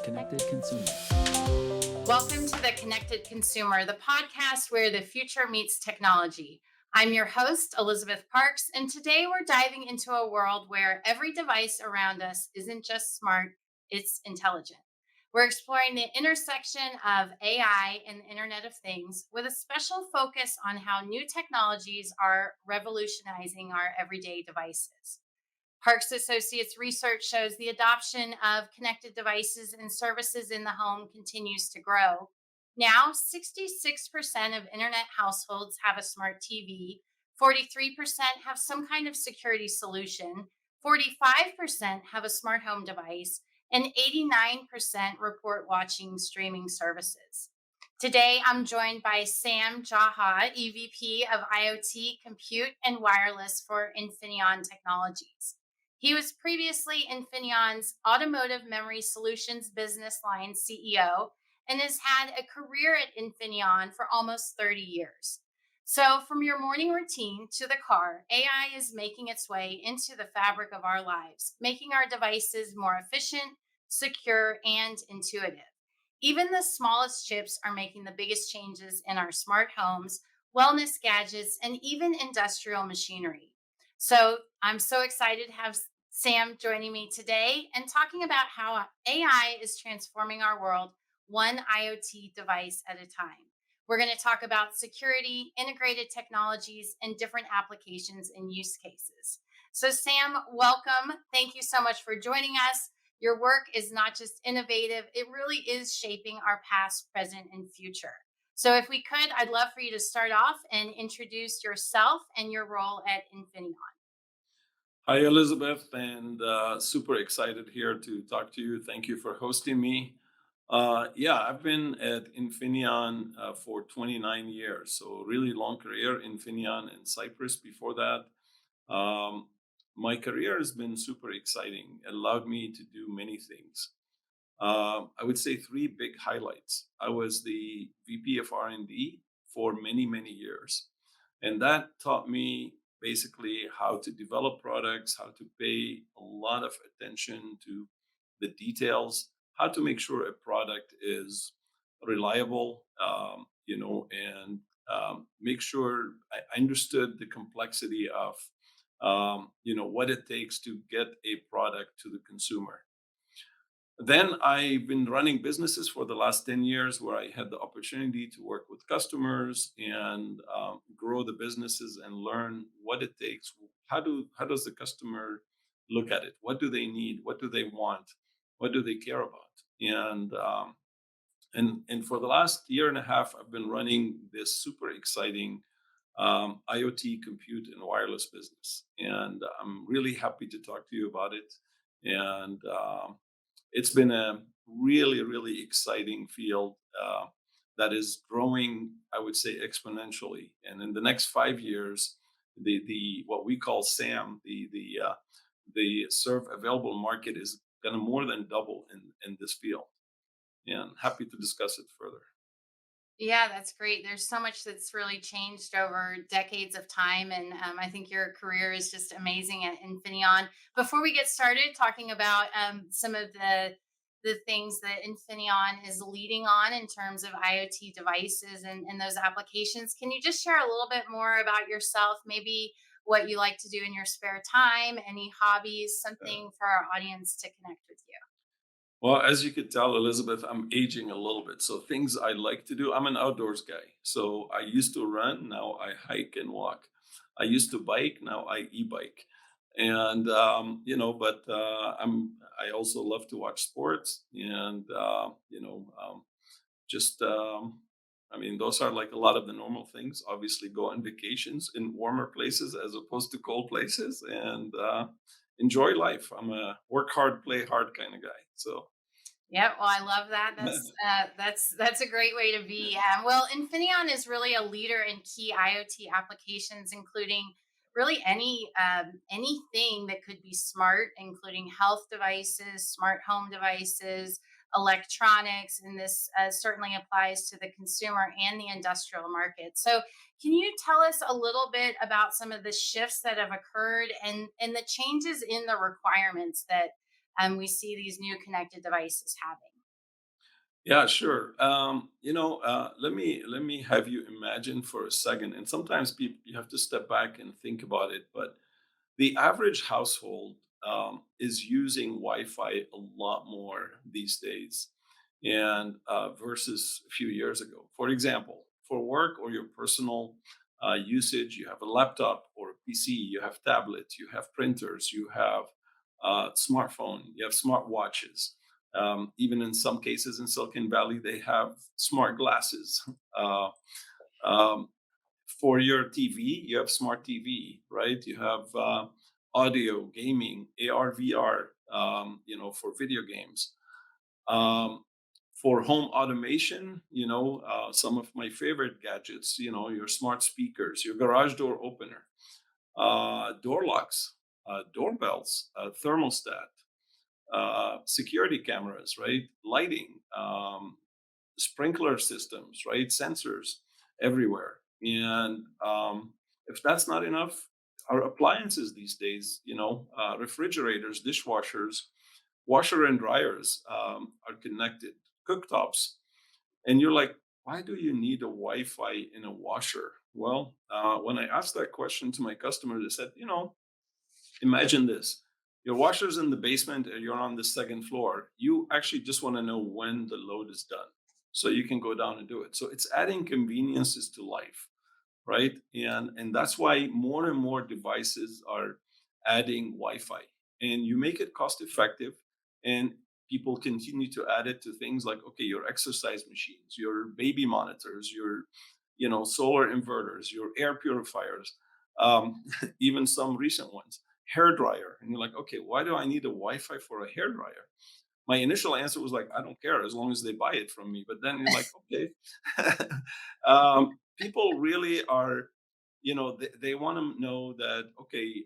Connected Consumer. Welcome to The Connected Consumer, the podcast where the future meets technology. I'm your host, Elizabeth Parks, and today we're diving into a world where every device around us isn't just smart, it's intelligent. We're exploring the intersection of AI and the Internet of Things with a special focus on how new technologies are revolutionizing our everyday devices. Parks Associates research shows the adoption of connected devices and services in the home continues to grow. Now, 66% of internet households have a smart TV, 43% have some kind of security solution, 45% have a smart home device, and 89% report watching streaming services. Today, I'm joined by Sam Geha, EVP of IoT, Compute, and Wireless for Infineon Technologies. He was previously Infineon's Automotive Memory Solutions business line CEO and has had a career at Infineon for almost 30 years. So, from your morning routine to the car, AI is making its way into the fabric of our lives, making our devices more efficient, secure, and intuitive. Even the smallest chips are making the biggest changes in our smart homes, wellness gadgets, and even industrial machinery. So I'm so excited to have Sam joining me today and talking about how AI is transforming our world one IoT device at a time. We're going to talk about security, integrated technologies, and different applications and use cases. So, Sam, welcome. Thank you so much for joining us. Your work is not just innovative, it really is shaping our past, present, and future. So, if we could, I'd love for you to start off and introduce yourself and your role at Infineon. Hi, Elizabeth, and super excited here to talk to you. Thank you for hosting me. Yeah, I've been at Infineon for 29 years, so really long career. Infineon and Cyprus before that. Um, my career has been super exciting. It allowed me to do many things. I would say three big highlights. I was the VP of R&D for many, many years. And that taught me basically how to develop products, how to pay a lot of attention to the details, how to make sure a product is reliable, and make sure I understood the complexity of, what it takes to get a product to the consumer. Then I've been running businesses for the last 10 years where I had the opportunity to work with customers and grow the businesses and learn what it takes. How does the customer look at it? What do they need? What do they want? What do they care about? And for the last year and a half, I've been running this super exciting IoT compute and wireless business. And I'm really happy to talk to you about it. And it's been a really, really exciting field that is growing, I would say, exponentially. And in the next 5 years, the what we call SAM, the serve available market is going to more than double in this field. And happy to discuss it further. Yeah, that's great. There's so much that's really changed over decades of time. And I think your career is just amazing at Infineon. Before we get started talking about some of the things that Infineon is leading on in terms of IoT devices and those applications, can you just share a little bit more about yourself? Maybe what you like to do in your spare time, any hobbies, Uh, something for our audience to connect with you. Well, as you could tell, Elizabeth, I'm aging a little bit. So things I like to do, I'm an outdoors guy. So I used to run, now I hike and walk. I used to bike, now I e-bike. And but I also love to watch sports and just I mean those are like a lot of the normal things. Obviously go on vacations in warmer places as opposed to cold places and enjoy life. I'm a work hard, play hard kind of guy. So Yeah, well, I love that. That's a great way to be. Well, Infineon is really a leader in key IoT applications, including really anything that could be smart, including health devices, smart home devices, electronics, and this certainly applies to the consumer and the industrial market. So, can you tell us a little bit about some of the shifts that have occurred and the changes in the requirements that we see these new connected devices having? Yeah, sure. Let me have you imagine for a second, and sometimes people you have to step back and think about it. But the average household is using Wi-Fi a lot more these days, and versus a few years ago. For example, for work or your personal usage, you have a laptop or a PC, you have tablets, you have printers, you have smartphone, you have smart watches. Even in some cases in Silicon Valley, they have smart glasses. Uh, um, for your TV, you have smart TV, right? You have audio, gaming, AR, VR, for video games. Um, for home automation, some of my favorite gadgets, your smart speakers, your garage door opener, door locks, doorbells, thermostat, security cameras, right? Lighting, sprinkler systems, right? Sensors everywhere. And if that's not enough, our appliances these days, refrigerators, dishwashers, washer and dryers are connected, cooktops. And you're like, why do you need a Wi Fi in a washer? Well, when I asked that question to my customers, they said, imagine this. Your washer's in the basement and you're on the second floor. You actually just want to know when the load is done so you can go down and do it. So it's adding conveniences to life, right? And that's why more and more devices are adding Wi-Fi, and you make it cost effective, and people continue to add it to things like, okay, your exercise machines, your baby monitors, your solar inverters, your air purifiers, even some recent ones, hair dryer. And you're like, okay, why do I need a Wi-Fi for a hair dryer? My initial answer was like, I don't care as long as they buy it from me. But then you're like, okay. People really are, they want to know that, okay,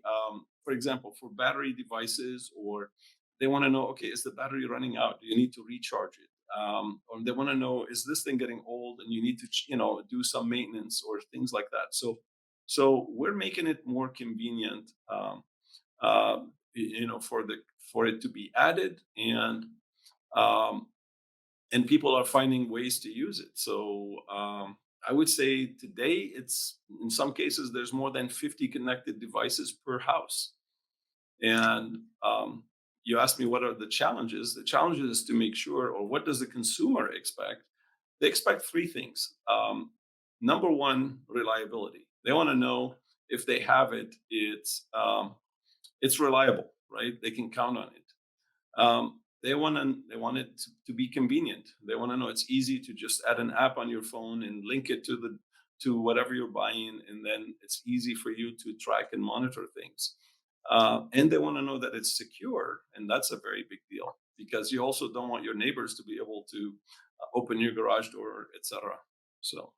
for example, for battery devices, or they want to know, okay, is the battery running out? Do you need to recharge it? Or they want to know, is this thing getting old and you need to, do some maintenance or things like that. So we're making it more convenient. For it to be added, um, and people are finding ways to use it. So I would say today it's in some cases there's more than 50 connected devices per house. And you asked me what are the challenges. The challenges is to make sure, or what does the consumer expect? They expect three things. Number one, reliability. They want to know if they have it, it's reliable, right? They can count on it. They want it to be convenient. They want to know it's easy to just add an app on your phone and link it to whatever you're buying, and then it's easy for you to track and monitor things. And they want to know that it's secure, and that's a very big deal because you also don't want your neighbors to be able to open your garage door, etc. So.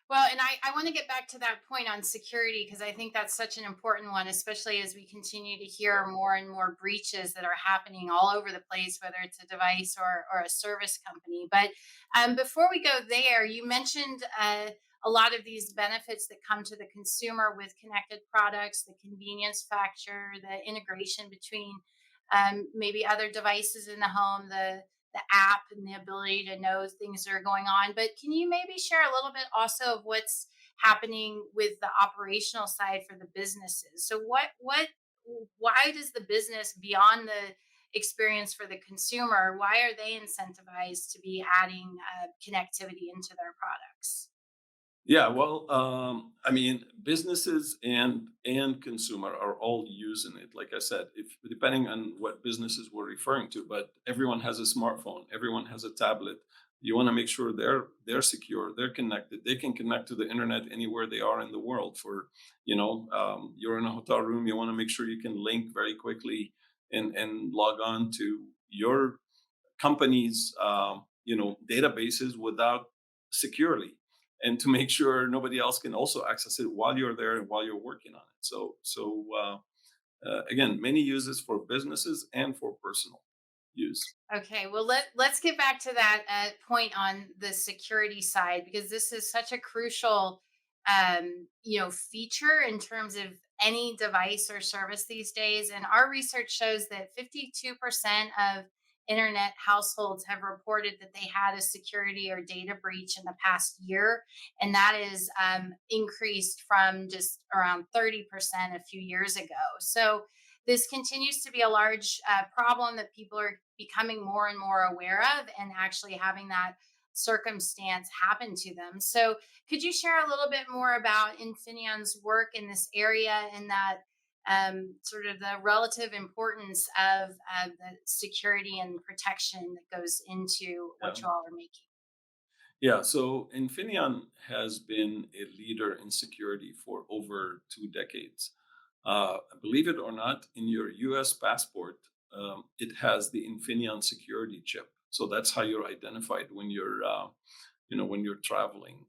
Well, and I want to get back to that point on security because I think that's such an important one, especially as we continue to hear more and more breaches that are happening all over the place, whether it's a device or a service company. But before we go there, you mentioned a lot of these benefits that come to the consumer with connected products, the convenience factor, the integration between maybe other devices in the home, the app and the ability to know things that are going on. But can you maybe share a little bit also of what's happening with the operational side for the businesses? So why does the business beyond the experience for the consumer, why are they incentivized to be adding connectivity into their products? Yeah, well, I mean, businesses and consumer are all using it. Like I said, if depending on what businesses we're referring to, but everyone has a smartphone, everyone has a tablet. You want to make sure they're secure, they're connected, they can connect to the internet anywhere they are in the world. For you're in a hotel room, you want to make sure you can link very quickly and log on to your companies databases without securely, and to make sure nobody else can also access it while you're there and while you're working on it. Again, many uses for businesses and for personal use. Okay, well let's get back to that point on the security side because this is such a crucial feature in terms of any device or service these days. And our research shows that 52% of internet households have reported that they had a security or data breach in the past year. And that is increased from just around 30% a few years ago. So this continues to be a large problem that people are becoming more and more aware of and actually having that circumstance happen to them. So, could you share a little bit more about Infineon's work in this area and that sort of the relative importance of the security and protection that goes into what Yeah. you all are making? Yeah, so Infineon has been a leader in security for over 2 decades. Believe it or not, in your US passport, it has the Infineon security chip. So that's how you're identified when when you're traveling.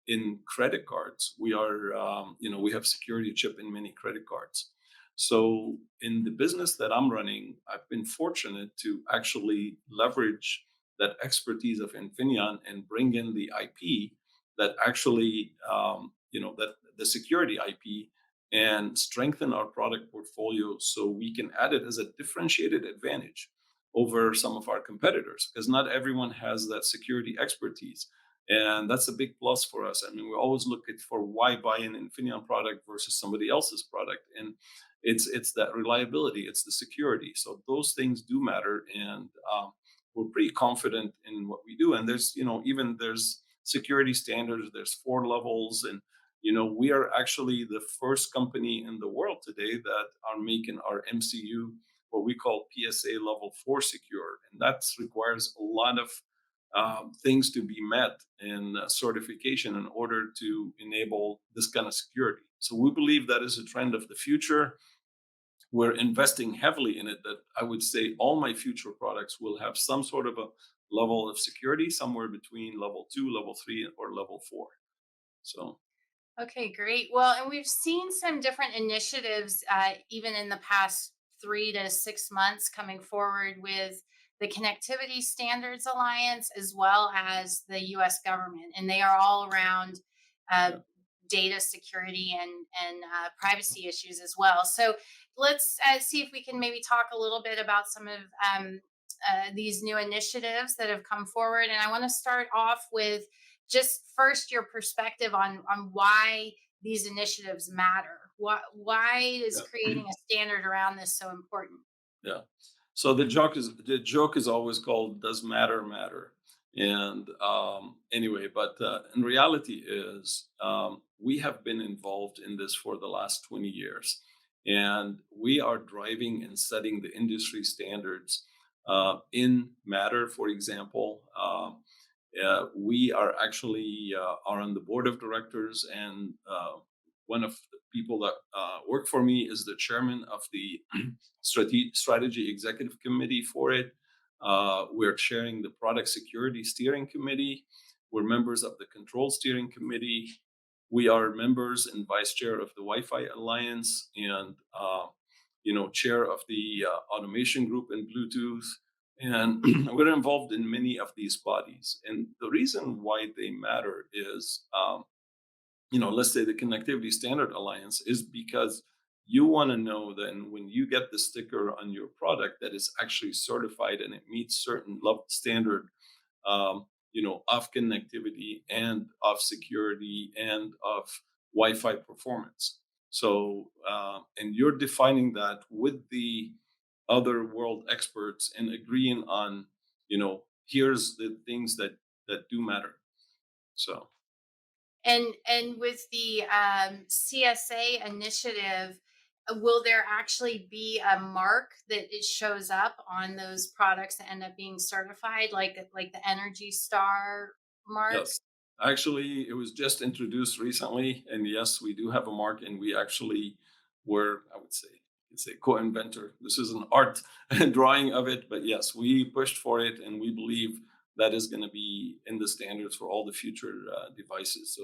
In credit cards, we have security chip in many credit cards. So in the business that I'm running, I've been fortunate to actually leverage that expertise of Infineon and bring in the IP that actually, that the security IP and strengthen our product portfolio so we can add it as a differentiated advantage over some of our competitors because not everyone has that security expertise. And that's a big plus for us. I mean, we always look at for why buy an Infineon product versus somebody else's product. And it's that reliability, it's the security. So those things do matter. And we're pretty confident in what we do. And there's security standards, there's 4 levels. And we are actually the first company in the world today that are making our MCU what we call PSA level 4 secure. And that requires a lot of things to be met in certification in order to enable this kind of security. So we believe that is a trend of the future. We're investing heavily in it, that I would say all my future products will have some sort of a level of security somewhere between level 2, level 3, or level 4. So, Okay, great. Well, and we've seen some different initiatives, even in the past 3 to 6 months, coming forward with the Connectivity Standards Alliance as well as the U.S. government, and they are all around uh, yeah, data security and privacy issues as well. So let's see if we can maybe talk a little bit about some of these new initiatives that have come forward. And I want to start off with just first your perspective on why these initiatives matter. Why is yeah. creating a standard around this so important? Yeah. So the joke is always called "Does matter matter?" And anyway, but in reality is we have been involved in this for the last 20 years, and we are driving and setting the industry standards in Matter, for example. We are actually are on the board of directors, and one of the people that work for me is the chairman of the strategy executive committee for it. We're chairing the product security steering committee. We're members of the control steering committee. We are members and vice chair of the Wi-Fi Alliance, and chair of the automation group in Bluetooth. And we're involved in many of these bodies. And the reason why they matter is, let's say the Connectivity Standard Alliance is because you want to know that when you get the sticker on your product that is actually certified and it meets certain level standard, of connectivity and of security and of Wi-Fi performance. So, and you're defining that with the other world experts and agreeing on, here's the things that do matter. So, And with the CSA initiative, will there actually be a mark that it shows up on those products that end up being certified, like the Energy Star mark? yes, actually, it was just introduced recently, and yes, we do have a mark, and we actually were, I would say, it's a co-inventor. This is an art drawing of it, but yes, we pushed for it, and we believe that is going to be in the standards for all the future devices.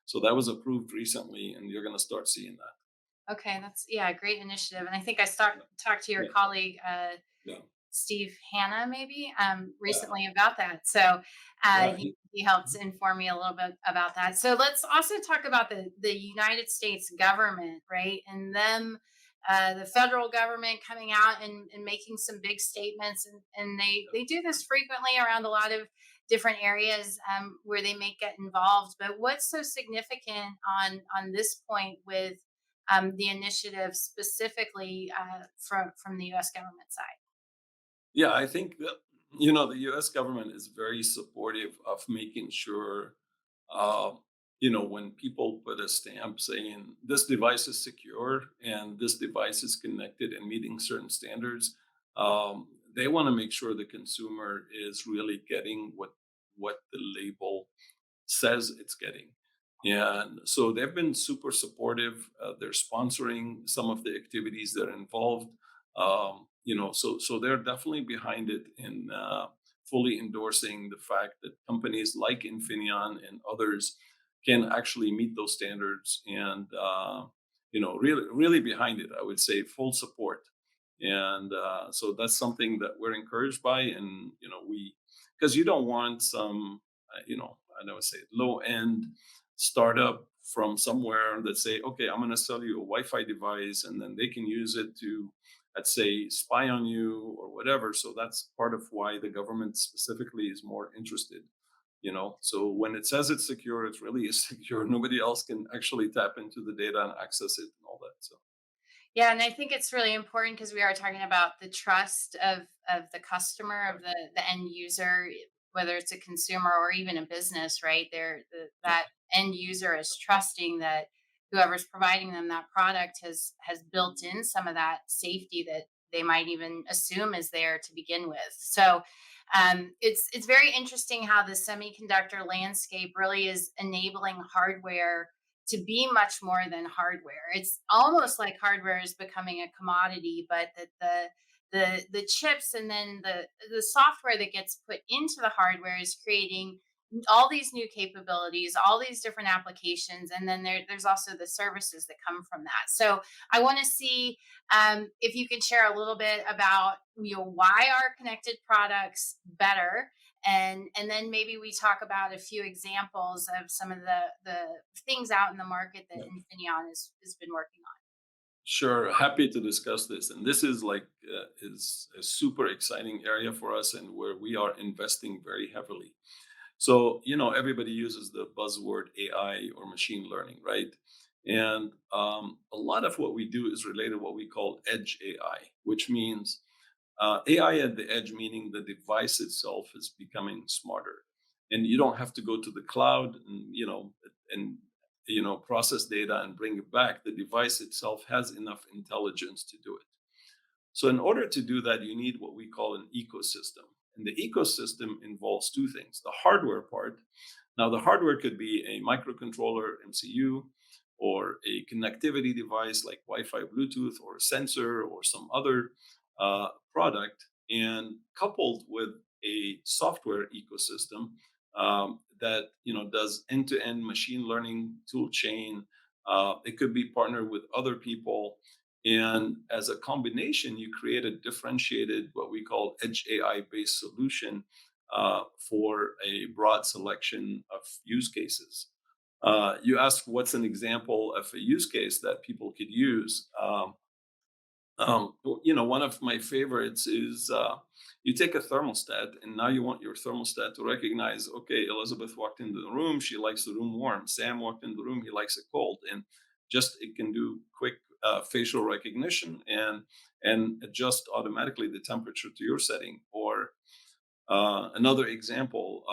So that was approved recently, and you're going to start seeing that. Okay, that's yeah, a great initiative. And I think I Yeah, talked to your yeah, colleague yeah, Steve Hanna maybe yeah, recently about that. So yeah. he helped inform me a little bit about that. So let's also talk about the United States government, right? And them the federal government coming out and making some big statements, and they do this frequently around a lot of different areas where they may get involved. But what's so significant on this point with the initiative specifically from the U.S. government side? Yeah, I think that the U.S. government is very supportive of making sure, uh, when people put a stamp saying this device is secure and this device is connected and meeting certain standards, they want to make sure the consumer is really getting what the label says it's getting. And so they've been super supportive. They're sponsoring some of the activities that are involved. So they're definitely behind it in fully endorsing the fact that companies like Infineon and others can actually meet those standards, and really behind it. I would say full support. And so that's something that we're encouraged by, and we, because you don't want some I know say low end startup from somewhere that say, okay, I'm going to sell you a Wi-Fi device, and then they can use it to, let's say, spy on you or whatever. So that's part of why the government specifically is more interested. So when it says it's secure, it really is secure. Nobody else can actually tap into the data and access it and all that. So Yeah, and I think it's really important because we are talking about the trust of the customer, of right. the end user, whether it's a consumer or even a business, right? Yeah. That end user is trusting that whoever's providing them that product has built in some of that safety that they might even assume is there to begin with. So it's very interesting how the semiconductor landscape really is enabling hardware to be much more than hardware. It's almost like hardware is becoming a commodity, but that the chips and then the software that gets put into the hardware is creating all these new capabilities, all these different applications, and then there's also the services that come from that. So I want to see if you can share a little bit about why are connected products better, and then maybe we talk about a few examples of some of the things out in the market that Yeah. Infineon has been working on. Sure, happy to discuss this. And this is like is a super exciting area for us, and where we are investing very heavily. So, everybody uses the buzzword AI or machine learning, right? And a lot of what we do is related to what we call edge AI, which means AI at the edge, meaning the device itself is becoming smarter, and you don't have to go to the cloud and process data and bring it back. The device itself has enough intelligence to do it. So, in order to do that, you need what we call an ecosystem. And the ecosystem involves two things: the hardware part. Now, the hardware could be a microcontroller, MCU, or a connectivity device like Wi Fi, Bluetooth, or a sensor, or some other product, and coupled with a software ecosystem that does end-to-end machine learning tool chain. It could be partnered with other people, and as a combination, you create a differentiated, what we call edge AI based solution for a broad selection of use cases. You asked what's an example of a use case that people could use. One of my favorites is you take a thermostat, and now you want your thermostat to recognize, okay, Elizabeth walked into the room, she likes the room warm. Sam walked in the room, he likes it cold. And just it can do quick facial recognition and adjust automatically the temperature to your setting. Or another example,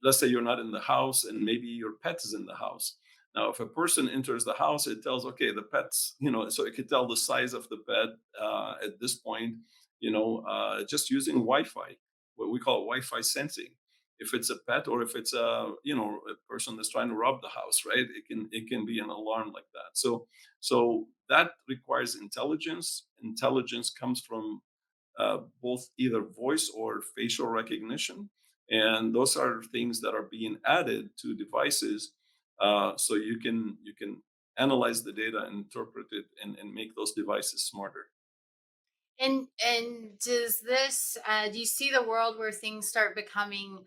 let's say you're not in the house and maybe your pet is in the house. Now, if a person enters the house, it tells, okay, the pet's, so it could tell the size of the pet at this point, just using Wi-Fi, what we call Wi-Fi sensing. If it's a pet, or if it's a person that's trying to rob the house, right? It can be an alarm like that. So that requires intelligence. Intelligence comes from both either voice or facial recognition. And those are things that are being added to devices, so you can analyze the data and interpret it, and make those devices smarter. And does this do you see the world where things start becoming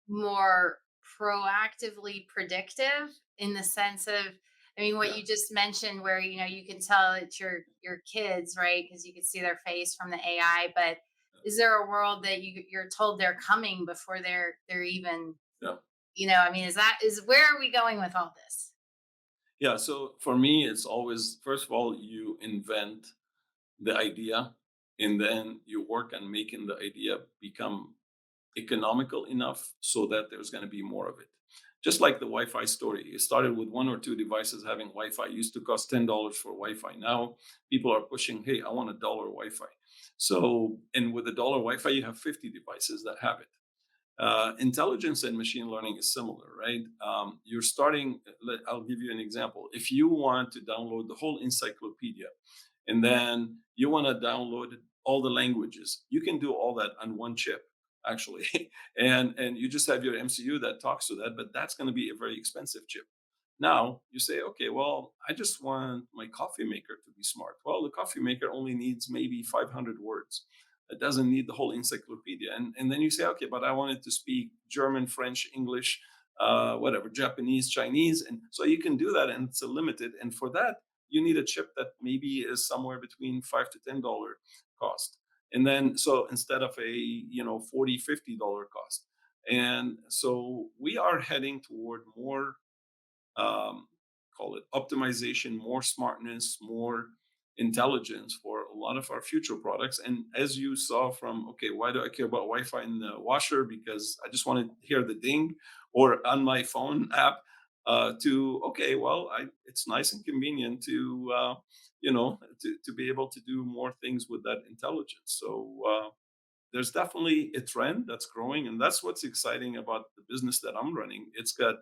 more proactively predictive in the sense of I mean, what Yeah. you just mentioned, where you can tell it's your kids, right? Because you can see their face from the AI. But is there a world that you're told they're coming before they're even, Yeah. I mean, is where are we going with all this? Yeah. So for me, it's always, first of all, you invent the idea, and then you work on making the idea become economical enough so that there's going to be more of it. Just like the Wi-Fi story, it started with one or two devices having Wi-Fi. It used to cost $10 for Wi-Fi. Now people are pushing, hey, I want $1 Wi-Fi. So, and with $1 Wi-Fi, you have 50 devices that have it. Intelligence and machine learning is similar, right? You're starting. I'll give you an example. If you want to download the whole encyclopedia, and then you want to download all the languages, you can do all that on one chip, actually, and you just have your MCU that talks to that. But that's going to be a very expensive chip. Now you say, okay, well, I just want my coffee maker to be smart. Well, the coffee maker only needs maybe 500 words. It doesn't need the whole encyclopedia. And then you say, okay, but I want it to speak German, French, English, whatever, Japanese, Chinese. And so you can do that, and it's a limited. And for that, you need a chip that maybe is somewhere between $5 to $10 cost. And then, so instead of a, 40, $50 cost. And so we are heading toward more, um, call it optimization, more smartness, more intelligence for a lot of our future products. And as you saw from, okay, why do I care about Wi-Fi in the washer? Because I just want to hear the ding, or on my phone app. To, okay, well, it's nice and convenient to, to be able to do more things with that intelligence. So there's definitely a trend that's growing, and that's what's exciting about the business that I'm running. It's got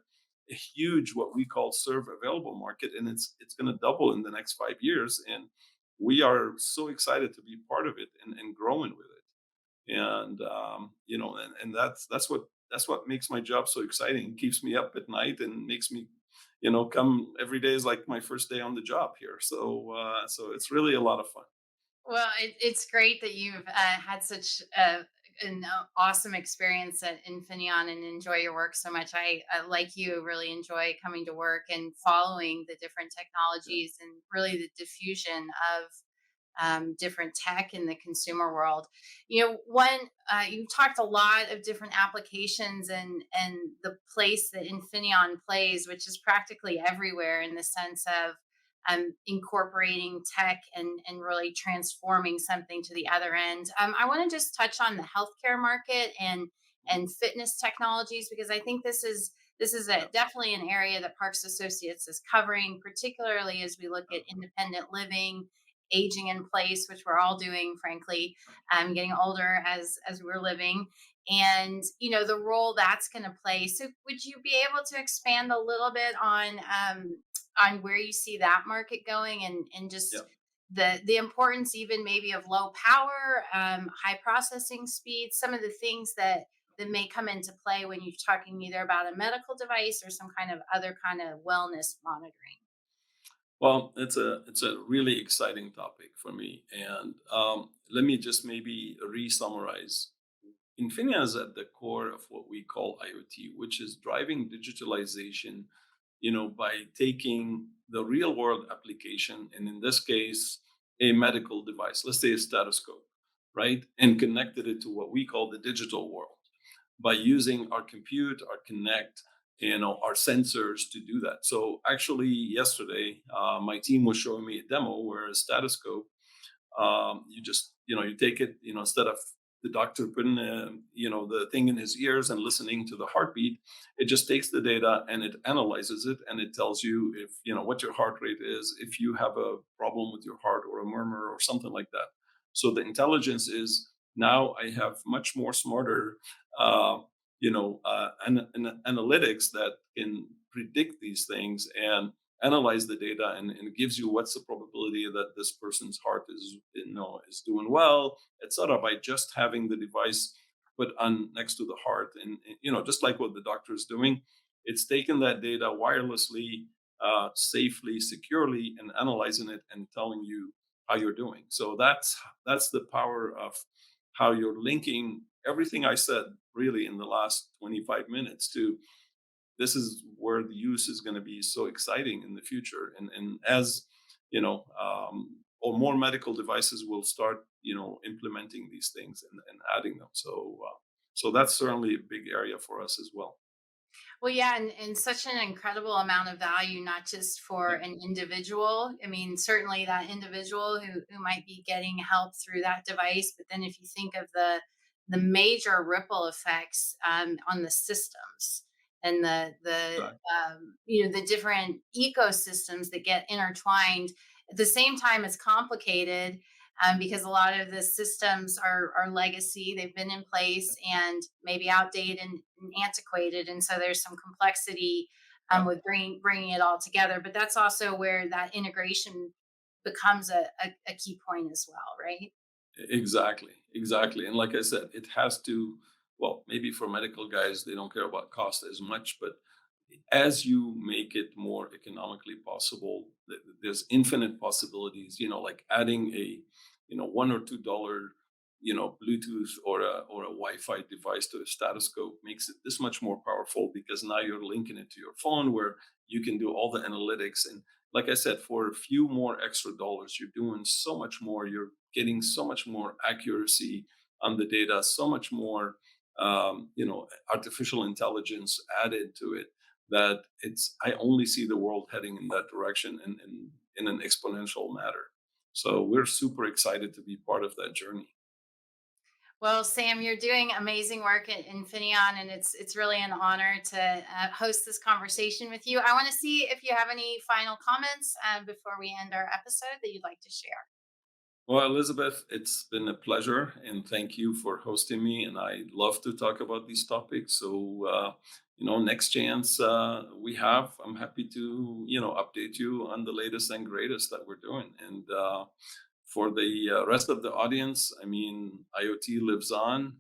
a huge, what we call, serve available market, and it's going to double in the next 5 years, and we are so excited to be part of it, and growing with it. And and that's what makes my job so exciting. It keeps me up at night and makes me, come every day is like my first day on the job here. So it's really a lot of fun. Well, it's great that you've had such an awesome experience at Infineon and enjoy your work so much. Like you, really enjoy coming to work and following the different Yeah. technologies and really the diffusion of different tech in the consumer world. One you've talked a lot of different applications and the place that Infineon plays, which is practically everywhere in the sense of incorporating tech and really transforming something to the other end. I want to just touch on the healthcare market and fitness technologies because I think this is Yeah. definitely an area that Parks Associates is covering, particularly as we look Yeah. at independent living, aging in place, which we're all doing, frankly, getting older as we're living, and the role that's going to play. So, would you be able to expand a little bit on where you see that market going and Yeah. just the importance even maybe of low power, high processing speed, some of the things that may come into play when you're talking either about a medical device or some kind of other kind of wellness monitoring. Well, it's a really exciting topic for me, and let me just maybe re-summarize. Infineon is at the core of what we call IoT, which is driving digitalization. By taking the real world application, and in this case, a medical device, let's say a stethoscope, right, and connected it to what we call the digital world by using our compute, our connect, our sensors to do that. So actually, yesterday, my team was showing me a demo where a stethoscope, you just, you take it, instead of the doctor putting the thing in his ears and listening to the heartbeat, it just takes the data and it analyzes it, and it tells you if, what your heart rate is, if you have a problem with your heart or a murmur or something like that. So the intelligence is, now I have much more smarter uh, analytics that can predict these things and analyze the data, and it gives you what's the probability that this person's heart is doing well, etc., by just having the device put on next to the heart. And just like what the doctor is doing, it's taking that data wirelessly, safely, securely, and analyzing it and telling you how you're doing. So that's the power of how you're linking everything I said really in the last 25 minutes to this is where the use is going to be so exciting in the future. And as you know, or more medical devices will start, implementing these things and adding them. So that's certainly a big area for us as well. Well, yeah, and such an incredible amount of value, not just for Yeah, an individual. I mean, certainly that individual who might be getting help through that device, but then if you think of the major ripple effects on the systems and exactly. the different ecosystems that get intertwined at the same time, it's complicated because a lot of the systems are legacy. They've been in place and maybe outdated and antiquated, and so there's some complexity Yeah. with bringing it all together. But that's also where that integration becomes a key point as well, right? Exactly, exactly. And like I said, it has to, well, maybe for medical guys, they don't care about cost as much, but as you make it more economically possible, there's infinite possibilities, like adding a, $1 or $2, Bluetooth or a Wi-Fi device to a stethoscope makes it this much more powerful because now you're linking it to your phone where you can do all the analytics. And like I said, for a few more extra dollars, you're doing so much more. You're getting so much more accuracy on the data, so much more, artificial intelligence added to it that I only see the world heading in that direction in an exponential manner. So we're super excited to be part of that journey. Well, Sam, you're doing amazing work at Infineon, and it's really an honor to host this conversation with you. I want to see if you have any final comments before we end our episode that you'd like to share. Well, Elizabeth, it's been a pleasure, and thank you for hosting me. And I love to talk about these topics. So, next chance we have, I'm happy to, update you on the latest and greatest that we're doing. And for the rest of the audience, I mean, IoT lives on.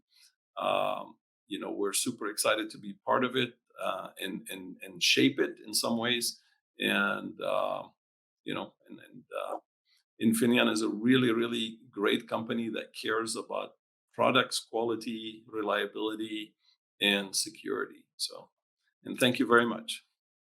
We're super excited to be part of it and shape it in some ways. And Infineon is a really, really great company that cares about products, quality, reliability, and security. So, and thank you very much.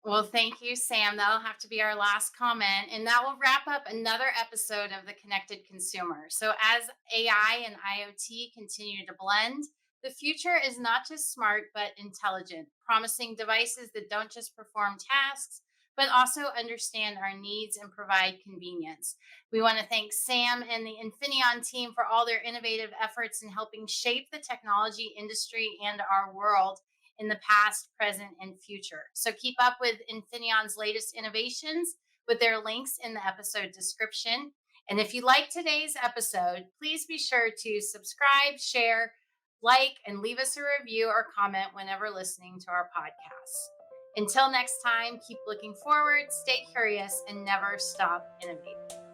Well, thank you, Sam. That'll have to be our last comment. And that will wrap up another episode of The Connected Consumer. So, as AI and IoT continue to blend, the future is not just smart, but intelligent, promising devices that don't just perform tasks, but also understand our needs and provide convenience. We want to thank Sam and the Infineon team for all their innovative efforts in helping shape the technology industry and our world in the past, present, and future. So keep up with Infineon's latest innovations with their links in the episode description. And if you like today's episode, please be sure to subscribe, share, like, and leave us a review or comment whenever listening to our podcasts. Until next time, keep looking forward, stay curious, and never stop innovating.